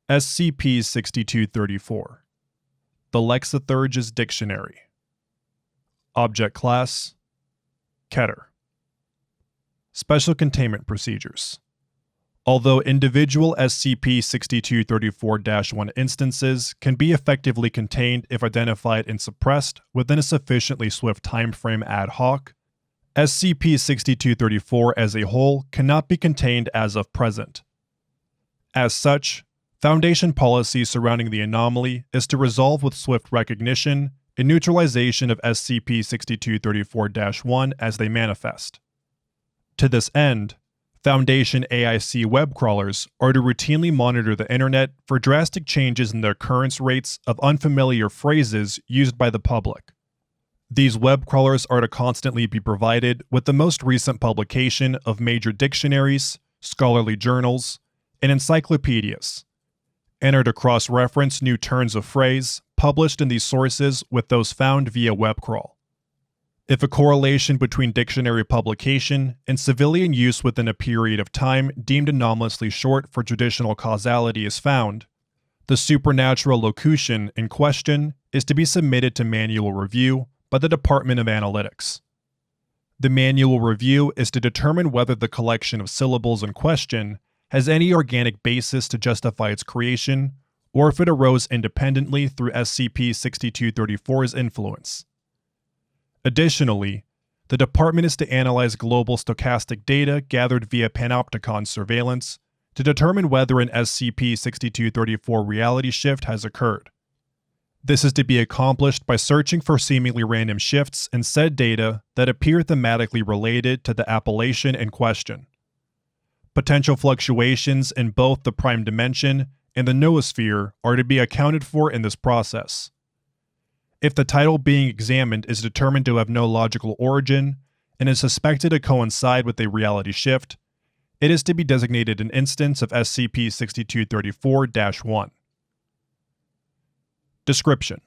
SCP-6234 The Lexithurge's Dictionary. Object Class Keter. Special Containment Procedures. Although individual SCP-6234-1 instances can be effectively contained if identified and suppressed within a sufficiently swift timeframe ad hoc, SCP-6234 as a whole cannot be contained as of present. As such, Foundation policy surrounding the anomaly is to resolve with swift recognition and neutralization of SCP-6234-1 as they manifest. To this end, Foundation AIC web crawlers are to routinely monitor the internet for drastic changes in the occurrence rates of unfamiliar phrases used by the public. These web crawlers are to constantly be provided with the most recent publication of major dictionaries, scholarly journals, and encyclopedias, and are to cross-reference new turns of phrase published in these sources with those found via web crawl. If a correlation between dictionary publication and civilian use within a period of time deemed anomalously short for traditional causality is found, the supernatural locution in question is to be submitted to manual review by the Department of Analytics. The manual review is to determine whether the collection of syllables in question has any organic basis to justify its creation, or if it arose independently through SCP-6234's influence. Additionally, the department is to analyze global stochastic data gathered via panopticon surveillance to determine whether an SCP-6234 reality shift has occurred. This is to be accomplished by searching for seemingly random shifts in said data that appear thematically related to the appellation in question. Potential fluctuations in both the prime dimension and the noosphere are to be accounted for in this process. If the title being examined is determined to have no logical origin and is suspected to coincide with a reality shift, it is to be designated an instance of SCP-6234-1. Description: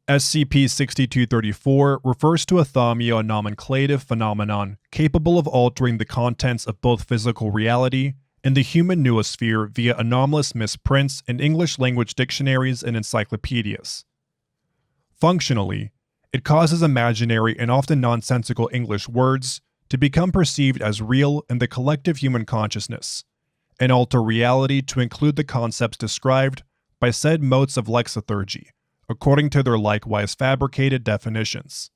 SCP-6234 refers to a thaumiano-nomenclative phenomenon capable of altering the contents of both physical reality and the human noosphere via anomalous misprints in English language dictionaries and encyclopedias. Functionally, it causes imaginary and often nonsensical English words to become perceived as real in the collective human consciousness, and alter reality to include the concepts described by said modes of Lexithurge, according to their likewise fabricated definitions.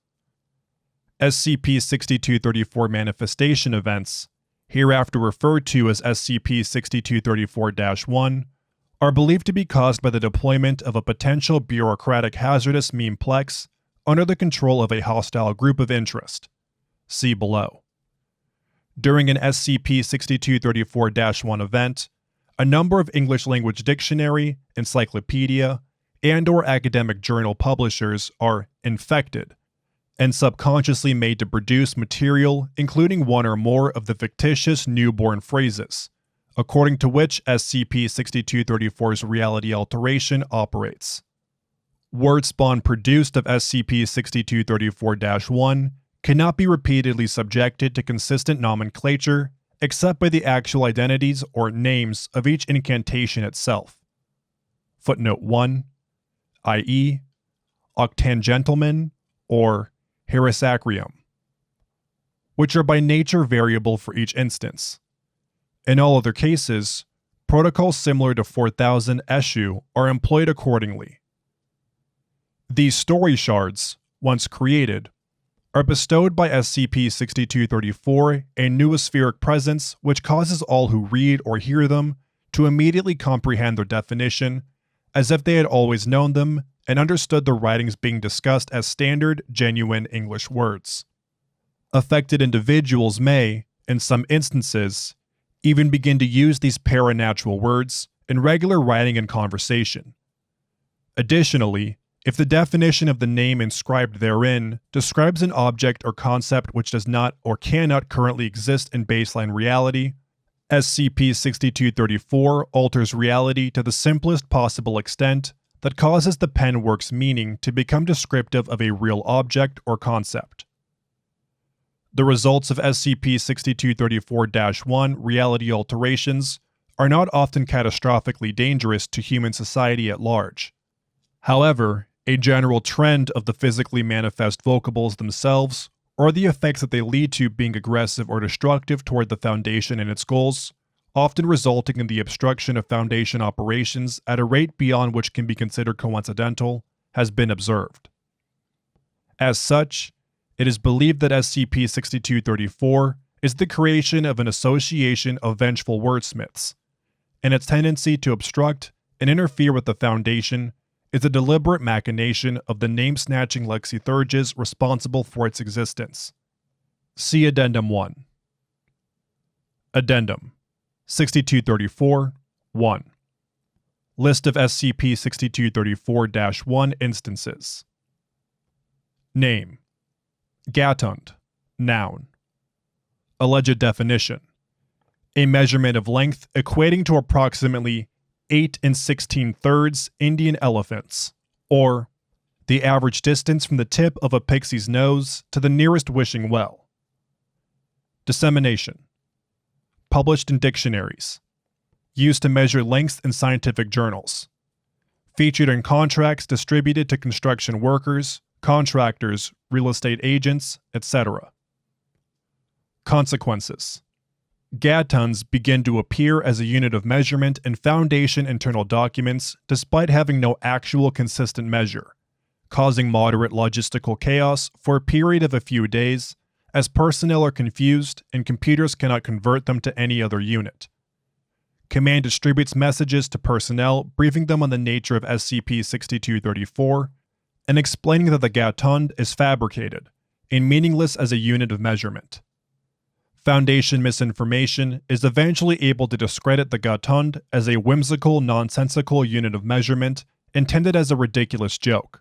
SCP-6234 manifestation events, hereafter referred to as SCP-6234-1, are believed to be caused by the deployment of a potential bureaucratic hazardous memeplex under the control of a hostile group of interest. See below. During an SCP-6234-1 event, a number of English language dictionary, encyclopedia, and/or academic journal publishers are infected and subconsciously made to produce material including one or more of the fictitious newborn phrases, according to which SCP-6234's reality alteration operates. Word spawn produced of SCP-6234-1 cannot be repeatedly subjected to consistent nomenclature except by the actual identities or names of each incantation itself. Footnote 1, i.e., octangentleman or herasacrium, which are by nature variable for each instance. In all other cases, protocols similar to 4000 Eshu are employed accordingly. These story shards, once created, are bestowed by SCP-6234 a noospheric presence which causes all who read or hear them to immediately comprehend their definition as if they had always known them and understood the writings being discussed as standard, genuine English words. Affected individuals may, in some instances, even begin to use these paranatural words in regular writing and conversation. Additionally, if the definition of the name inscribed therein describes an object or concept which does not or cannot currently exist in baseline reality, SCP-6234 alters reality to the simplest possible extent that causes the penwork's meaning to become descriptive of a real object or concept. The results of SCP-6234-1 reality alterations are not often catastrophically dangerous to human society at large. However, a general trend of the physically manifest vocables themselves, or the effects that they lead to being aggressive or destructive toward the Foundation and its goals, often resulting in the obstruction of Foundation operations at a rate beyond which can be considered coincidental, has been observed. As such, it is believed that SCP-6234 is the creation of an association of vengeful wordsmiths, and its tendency to obstruct and interfere with the Foundation is a deliberate machination of the name-snatching Lexithurges responsible for its existence. See Addendum 1. Addendum 6234-1. List of SCP-6234-1 instances. Name: Gatund, noun. Alleged definition: a measurement of length equating to approximately 8 16/3 Indian elephants, or the average distance from the tip of a pixie's nose to the nearest wishing well. Dissemination: published in dictionaries. Used to measure lengths in scientific journals. Featured in contracts distributed to construction workers, contractors, real estate agents, etc. Consequences: Gatunds begin to appear as a unit of measurement in Foundation internal documents despite having no actual consistent measure, causing moderate logistical chaos for a period of a few days as personnel are confused and computers cannot convert them to any other unit. Command distributes messages to personnel briefing them on the nature of SCP-6234 and explaining that the Gatund is fabricated and meaningless as a unit of measurement. Foundation misinformation is eventually able to discredit the Gatund as a whimsical, nonsensical unit of measurement intended as a ridiculous joke.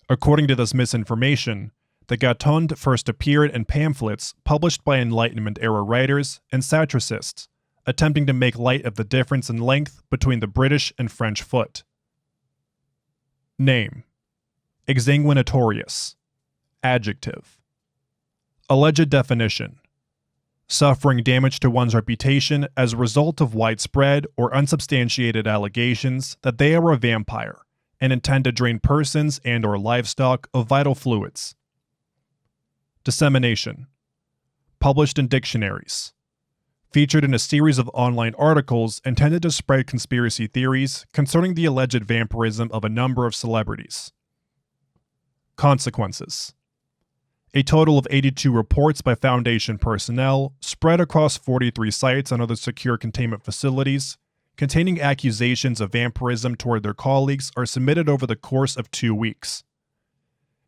According to this misinformation, the Gatund first appeared in pamphlets published by Enlightenment-era writers and satirists, attempting to make light of the difference in length between the British and French foot. Name: Exsanguinatorious. Adjective. Alleged definition: suffering damage to one's reputation as a result of widespread or unsubstantiated allegations that they are a vampire and intend to drain persons and/or livestock of vital fluids. Dissemination: published in dictionaries. Featured in a series of online articles intended to spread conspiracy theories concerning the alleged vampirism of a number of celebrities. Consequences: a total of 82 reports by Foundation personnel spread across 43 sites and other secure containment facilities containing accusations of vampirism toward their colleagues are submitted over the course of 2 weeks.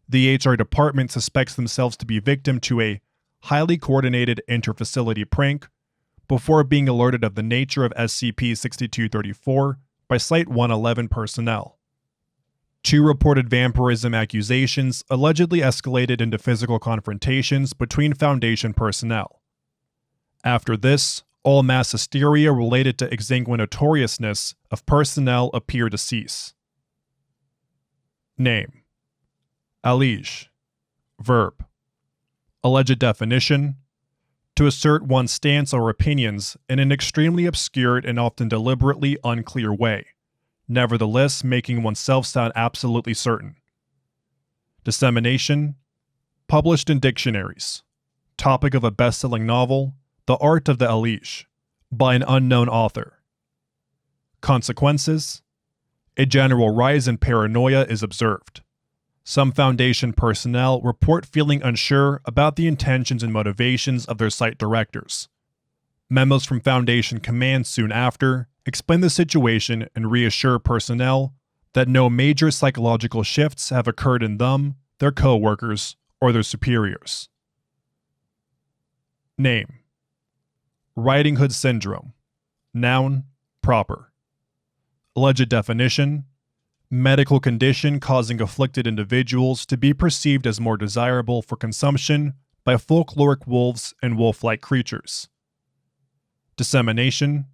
The HR department suspects themselves to be victim to a highly coordinated inter-facility prank before being alerted of the nature of SCP-6234 by Site 111 personnel. 2 reported vampirism accusations allegedly escalated into physical confrontations between Foundation personnel. After this, all mass hysteria related to exsanguinatoriousness of personnel appear to cease. Name: Allege. Verb. Alleged definition: to assert one's stance or opinions in an extremely obscure and often deliberately unclear way, nevertheless making oneself sound absolutely certain. Dissemination: published in dictionaries. Topic of a best-selling novel, The Art of the Allege, by an unknown author. Consequences: a general rise in paranoia is observed. Some Foundation personnel report feeling unsure about the intentions and motivations of their site directors. Memos from Foundation command soon after explain the situation and reassure personnel that no major psychological shifts have occurred in them, their co-workers, or their superiors. Name: Riding Hood Syndrome. Noun: proper. Alleged definition: medical condition causing afflicted individuals to be perceived as more desirable for consumption by folkloric wolves and wolf-like creatures. Dissemination: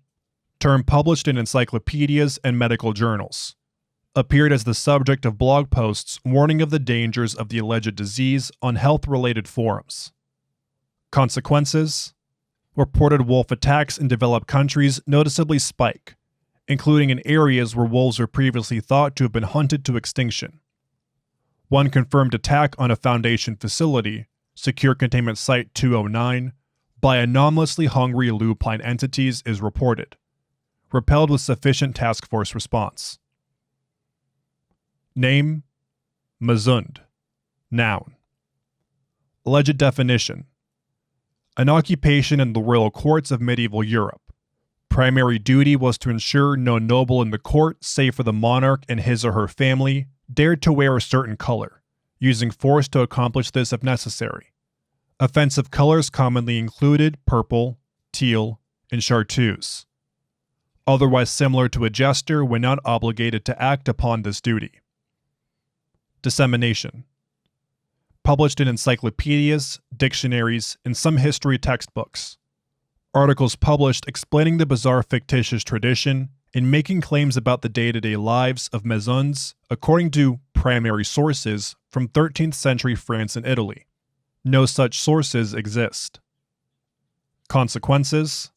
term published in encyclopedias and medical journals. Appeared as the subject of blog posts warning of the dangers of the alleged disease on health-related forums. Consequences: Reported wolf attacks in developed countries noticeably spike, including in areas where wolves were previously thought to have been hunted to extinction. One confirmed attack on a Foundation facility, Secure Containment Site 209, by anomalously hungry lupine entities is reported, repelled with sufficient task force response. Name: Mazund. Noun. Alleged definition: an occupation in the royal courts of medieval Europe. Primary duty was to ensure no noble in the court, save for the monarch and his or her family, dared to wear a certain color, using force to accomplish this if necessary. Offensive colors commonly included purple, teal, and chartreuse. Otherwise similar to a jester when not obligated to act upon this duty. Dissemination. Published in encyclopedias, dictionaries, and some history textbooks. Articles published explaining the bizarre fictitious tradition and making claims about the day-to-day lives of Mazunds according to primary sources from 13th century France and Italy. No such sources exist. Consequences: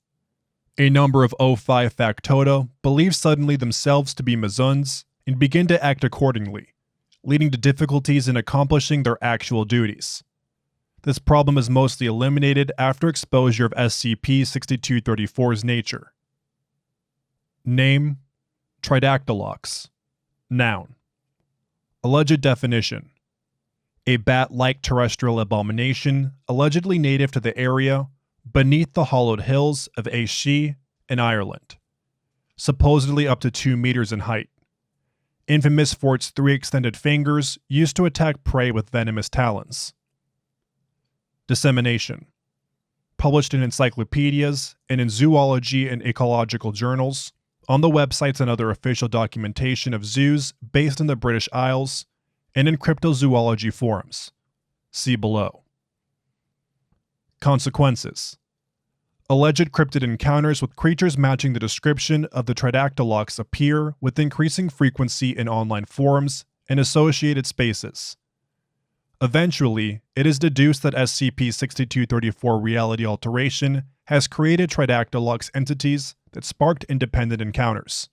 a number of O5 factotum believe suddenly themselves to be Mazunds and begin to act accordingly, leading to difficulties in accomplishing their actual duties. This problem is mostly eliminated after exposure of SCP-6234's nature. Name: Tridactylox. Noun. Alleged definition: a bat-like terrestrial abomination allegedly native to the area beneath the hollowed hills of Aeschi in Ireland, supposedly up to 2 meters in height. Infamous for its 3 extended fingers used to attack prey with venomous talons. Dissemination. Published in encyclopedias and in zoology and ecological journals, on the websites and other official documentation of zoos based in the British Isles, and in cryptozoology forums. See below. Consequences. Alleged cryptid encounters with creatures matching the description of the Tridactylox appear with increasing frequency in online forums and associated spaces. Eventually, it is deduced that SCP-6234 reality alteration has created Tridactylox entities that sparked independent encounters.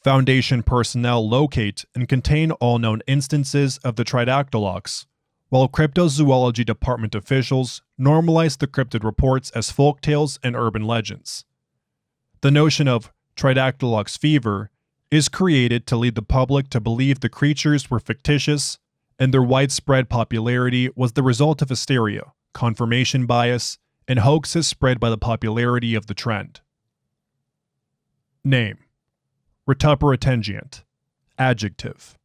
Foundation personnel locate and contain all known instances of the Tridactylox, while Cryptozoology Department officials normalize the cryptid reports as folktales and urban legends. The notion of Tridactylox fever is created to lead the public to believe the creatures were fictitious, and their widespread popularity was the result of hysteria, confirmation bias, and hoaxes spread by the popularity of the trend. Name: Retuperatengiant. Adjective.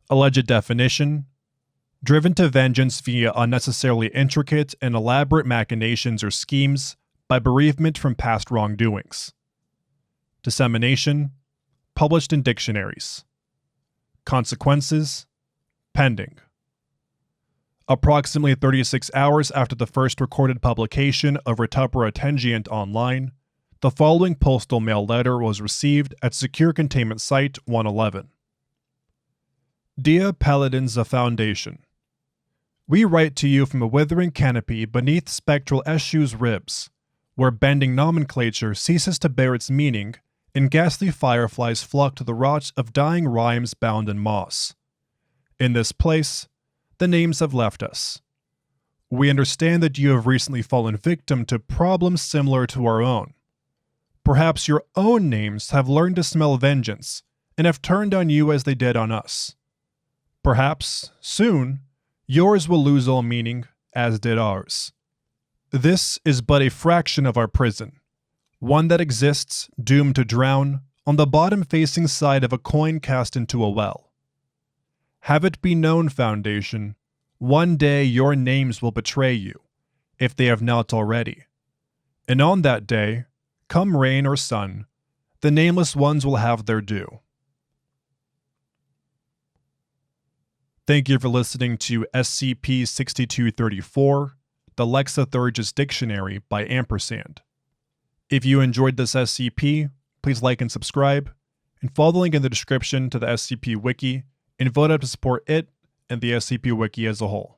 Alleged definition: driven to vengeance via unnecessarily intricate and elaborate machinations or schemes by bereavement from past wrongdoings. Dissemination. Published in dictionaries. Consequences. Pending. Approximately 36 hours after the first recorded publication of Retuperatengiant online, the following postal mail letter was received at Secure Containment Site 111. Dear Paladins of Foundation, we write to you from a withering canopy beneath spectral Eshu's ribs, where bending nomenclature ceases to bear its meaning and ghastly fireflies flock to the rot of dying rhymes bound in moss. In this place, the names have left us. We understand that you have recently fallen victim to problems similar to our own. Perhaps your own names have learned to smell vengeance and have turned on you as they did on us. Perhaps, soon, yours will lose all meaning, as did ours. This is but a fraction of our prison, one that exists, doomed to drown, on the bottom-facing side of a coin cast into a well. Have it be known, Foundation, one day your names will betray you, if they have not already. And on that day, come rain or sun, the nameless ones will have their due. Thank you for listening to SCP-6234, the Lexithurge's Dictionary by Ampersand. If you enjoyed this SCP, please like and subscribe, and follow the link in the description to the SCP Wiki, and vote up to support it and the SCP Wiki as a whole.